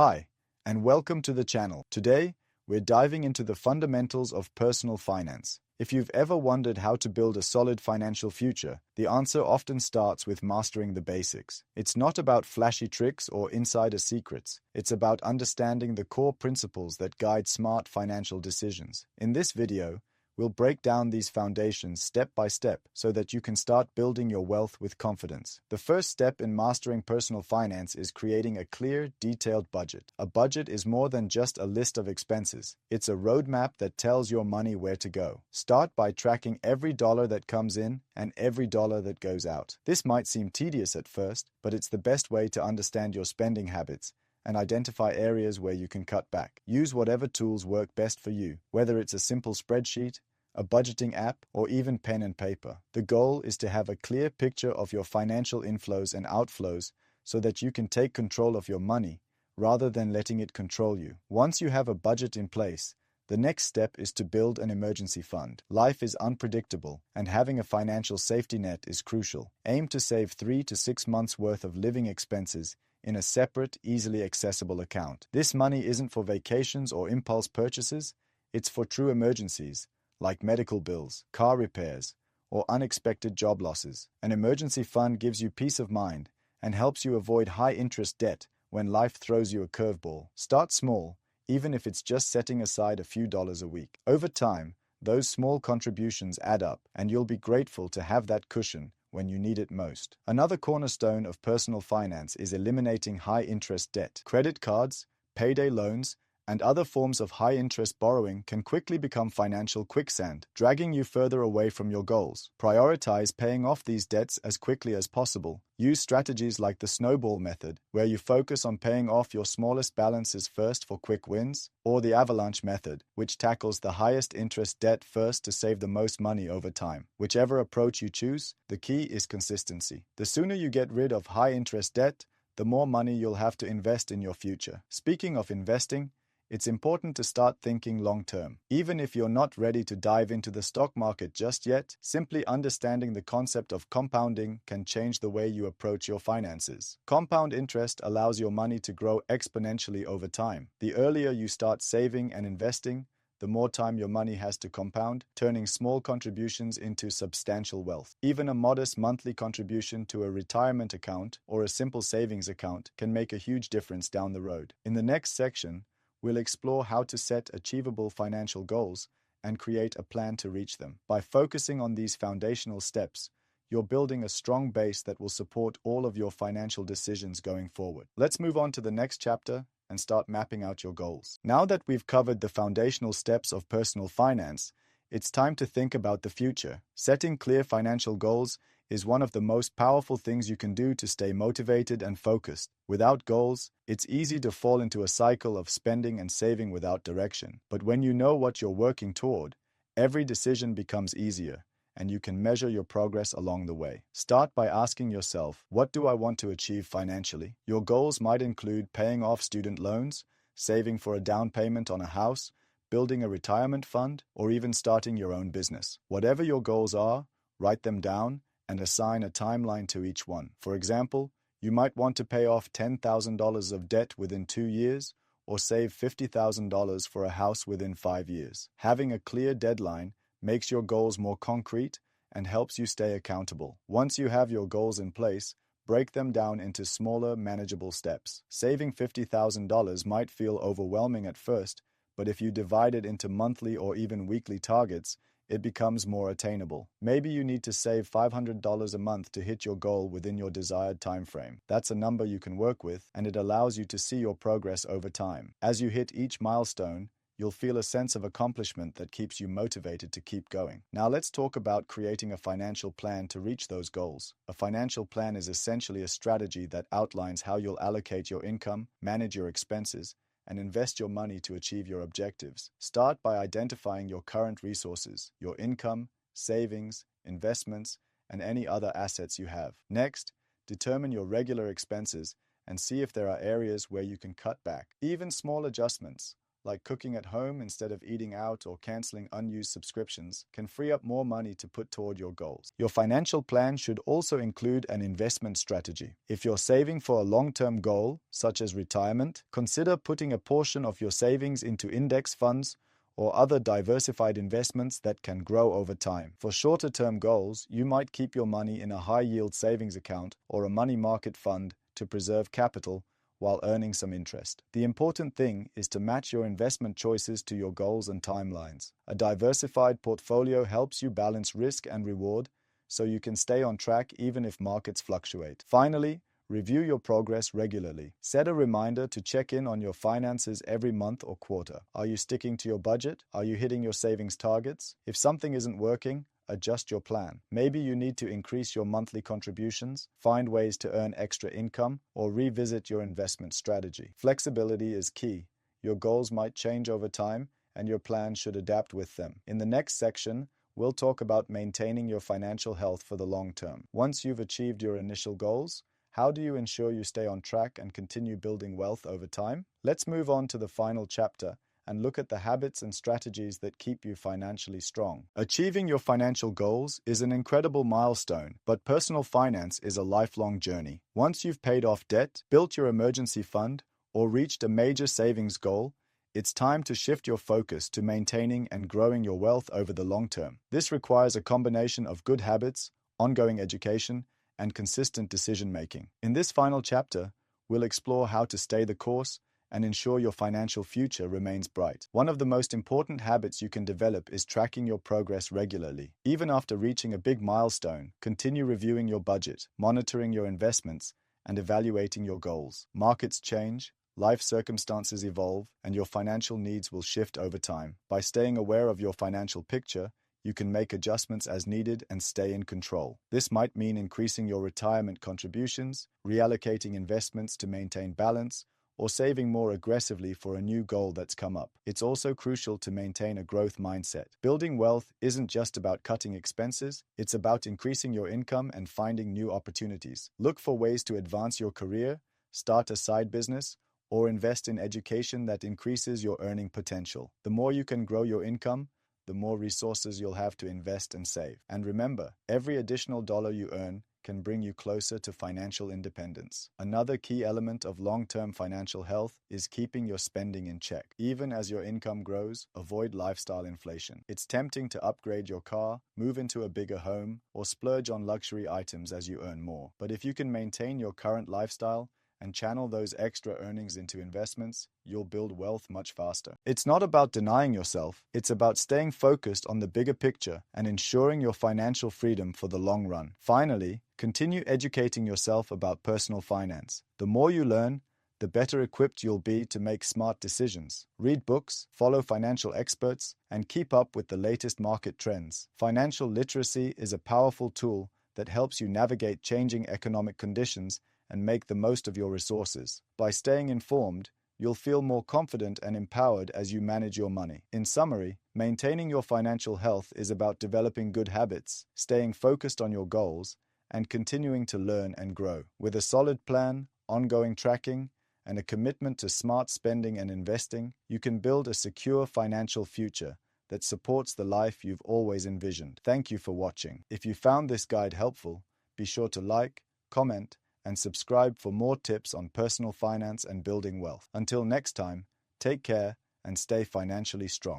Hi, and welcome to the channel. Today, we're diving into the fundamentals of personal finance. If you've ever wondered how to build a solid financial future, the answer often starts with mastering the basics. It's not about flashy tricks or insider secrets. It's about understanding the core principles that guide smart financial decisions. In this video, we'll break down these foundations step by step so that you can start building your wealth with confidence. The first step in mastering personal finance is creating a clear, detailed budget. A budget is more than just a list of expenses. It's a roadmap that tells your money where to go. Start by tracking every dollar that comes in and every dollar that goes out. This might seem tedious at first, but it's the best way to understand your spending habits and identify areas where you can cut back. Use whatever tools work best for you, whether it's a simple spreadsheet, a budgeting app, or even pen and paper. The goal is to have a clear picture of your financial inflows and outflows so that you can take control of your money rather than letting it control you. Once you have a budget in place, the next step is to build an emergency fund. Life is unpredictable, and having a financial safety net is crucial. Aim to save 3 to 6 months' worth of living expenses in a separate, easily accessible account. This money isn't for vacations or impulse purchases, it's for true emergencies, like medical bills, car repairs, or unexpected job losses. An emergency fund gives you peace of mind and helps you avoid high-interest debt when life throws you a curveball. Start small, even if it's just setting aside a few dollars a week. Over time, those small contributions add up, and you'll be grateful to have that cushion when you need it most. Another cornerstone of personal finance is eliminating high-interest debt. Credit cards, payday loans, and other forms of high-interest borrowing can quickly become financial quicksand, dragging you further away from your goals. Prioritize paying off these debts as quickly as possible. Use strategies like the snowball method, where you focus on paying off your smallest balances first for quick wins, or the avalanche method, which tackles the highest interest debt first to save the most money over time. Whichever approach you choose, the key is consistency. The sooner you get rid of high-interest debt, the more money you'll have to invest in your future. Speaking of investing, it's important to start thinking long-term. Even if you're not ready to dive into the stock market just yet, simply understanding the concept of compounding can change the way you approach your finances. Compound interest allows your money to grow exponentially over time. The earlier you start saving and investing, the more time your money has to compound, turning small contributions into substantial wealth. Even a modest monthly contribution to a retirement account or a simple savings account can make a huge difference down the road. In the next section, we'll explore how to set achievable financial goals and create a plan to reach them. By focusing on these foundational steps, you're building a strong base that will support all of your financial decisions going forward. Let's move on to the next chapter and start mapping out your goals. Now that we've covered the foundational steps of personal finance, it's time to think about the future. Setting clear financial goals is one of the most powerful things you can do to stay motivated and focused. Without goals, it's easy to fall into a cycle of spending and saving without direction. But when you know what you're working toward, every decision becomes easier, and you can measure your progress along the way. Start by asking yourself, what do I want to achieve financially? Your goals might include paying off student loans, saving for a down payment on a house, building a retirement fund, or even starting your own business. Whatever your goals are, write them down and assign a timeline to each one. For example, you might want to pay off $10,000 of debt within 2 years or save $50,000 for a house within 5 years. Having a clear deadline makes your goals more concrete and helps you stay accountable. Once you have your goals in place, break them down into smaller, manageable steps. Saving $50,000 might feel overwhelming at first, but if you divide it into monthly or even weekly targets, it becomes more attainable. Maybe you need to save $500 a month to hit your goal within your desired time frame. That's a number you can work with, and it allows you to see your progress over time. As you hit each milestone, you'll feel a sense of accomplishment that keeps you motivated to keep going. Now let's talk about creating a financial plan to reach those goals. A financial plan is essentially a strategy that outlines how you'll allocate your income, manage your expenses, and invest your money to achieve your objectives. Start by identifying your current resources, your income, savings, investments, and any other assets you have. Next, determine your regular expenses and see if there are areas where you can cut back. Even small adjustments, like cooking at home instead of eating out or canceling unused subscriptions, can free up more money to put toward your goals. Your financial plan should also include an investment strategy. If you're saving for a long-term goal, such as retirement, consider putting a portion of your savings into index funds or other diversified investments that can grow over time. For shorter-term goals, you might keep your money in a high-yield savings account or a money market fund to preserve capital while earning some interest. The important thing is to match your investment choices to your goals and timelines. A diversified portfolio helps you balance risk and reward so you can stay on track even if markets fluctuate. Finally, review your progress regularly. Set a reminder to check in on your finances every month or quarter. Are you sticking to your budget? Are you hitting your savings targets? If something isn't working, adjust your plan. Maybe you need to increase your monthly contributions, find ways to earn extra income, or revisit your investment strategy. Flexibility is key. Your goals might change over time, and your plan should adapt with them. In the next section, we'll talk about maintaining your financial health for the long term. Once you've achieved your initial goals, how do you ensure you stay on track and continue building wealth over time? Let's move on to the final chapter and look at the habits and strategies that keep you financially strong. Achieving your financial goals is an incredible milestone, but personal finance is a lifelong journey. Once you've paid off debt, built your emergency fund, or reached a major savings goal, it's time to shift your focus to maintaining and growing your wealth over the long term. This requires a combination of good habits, ongoing education, and consistent decision-making. In this final chapter, we'll explore how to stay the course and ensure your financial future remains bright. One of the most important habits you can develop is tracking your progress regularly. Even after reaching a big milestone, continue reviewing your budget, monitoring your investments, and evaluating your goals. Markets change, life circumstances evolve, and your financial needs will shift over time. By staying aware of your financial picture, you can make adjustments as needed and stay in control. This might mean increasing your retirement contributions, reallocating investments to maintain balance, or saving more aggressively for a new goal that's come up. It's also crucial to maintain a growth mindset. Building wealth isn't just about cutting expenses, it's about increasing your income and finding new opportunities. Look for ways to advance your career, start a side business, or invest in education that increases your earning potential. The more you can grow your income, the more resources you'll have to invest and save. And remember, every additional dollar you earn can bring you closer to financial independence. Another key element of long-term financial health is keeping your spending in check. Even as your income grows, avoid lifestyle inflation. It's tempting to upgrade your car, move into a bigger home, or splurge on luxury items as you earn more. But if you can maintain your current lifestyle and channel those extra earnings into investments, you'll build wealth much faster. It's not about denying yourself, it's about staying focused on the bigger picture and ensuring your financial freedom for the long run. Finally, continue educating yourself about personal finance. The more you learn, the better equipped you'll be to make smart decisions. Read books, follow financial experts, and keep up with the latest market trends. Financial literacy is a powerful tool that helps you navigate changing economic conditions and make the most of your resources. By staying informed, you'll feel more confident and empowered as you manage your money. In summary, maintaining your financial health is about developing good habits, staying focused on your goals, and continuing to learn and grow. With a solid plan, ongoing tracking, and a commitment to smart spending and investing, you can build a secure financial future that supports the life you've always envisioned. Thank you for watching. If you found this guide helpful, be sure to like, comment, and subscribe for more tips on personal finance and building wealth. Until next time, take care and stay financially strong.